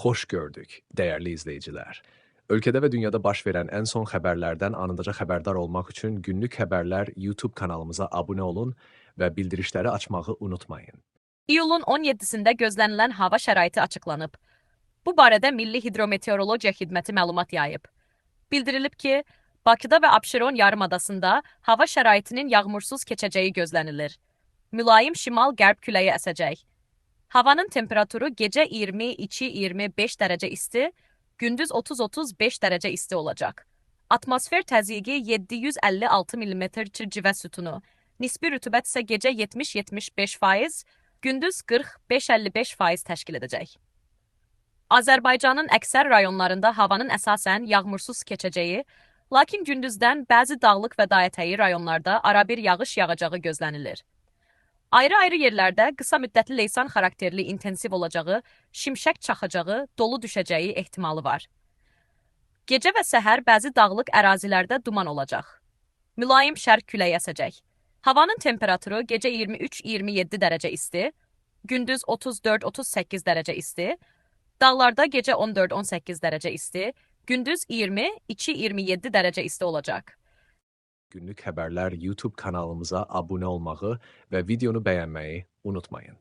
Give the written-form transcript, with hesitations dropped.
Hoş gördük, değerli izleyiciler. Ülkede ve dünyada baş verən ən son xəbərlərdən anındaca xəbərdar olmaq üçün Günlük Xəbərlər YouTube kanalımıza abunə olun və bildirişləri açmağı unutmayın. İyulun 17-sində gözlənilən hava şəraiti açıqlanıb. Bu barədə Milli Hidrometeorologiya Xidməti məlumat yayıb. Bildirilib ki, Bakıda və Abşeron yarımadasında hava şəraitinin yağmursuz keçəcəyi gözlənilir. Mülayim şimal-qərb küləyi əsəcək. Havanın temperaturu gecə 22-25 dərəcə isti, gündüz 30-35 dərəcə isti olacaq. Atmosfer təzyiqi 756 mm civə sütunu, nisbi rütubət isə gecə 70-75%, gündüz 40-55% təşkil edəcək. Azərbaycanın əksər rayonlarında havanın əsasən yağmursuz keçəcəyi, lakin gündüzdən bəzi dağlıq və dayətəyi rayonlarda arabir yağış yağacağı gözlənilir. Ayrı-ayrı yerlərdə qısa müddətli leysan xarakterli intensiv olacağı, şimşək çaxacağı, dolu düşəcəyi ehtimalı var. Gecə və səhər bəzi dağlıq ərazilərdə duman olacaq. Mülayim şərq küləyi əsəcək. Havanın temperaturu gecə 23-27 dərəcə isti, gündüz 34-38 dərəcə isti, dağlarda gecə 14-18 dərəcə isti, gündüz 22-27 dərəcə isti olacaq. Günlük Xəbərlər YouTube kanalımıza abunə olmağı və videonu bəyənməyi unutmayın.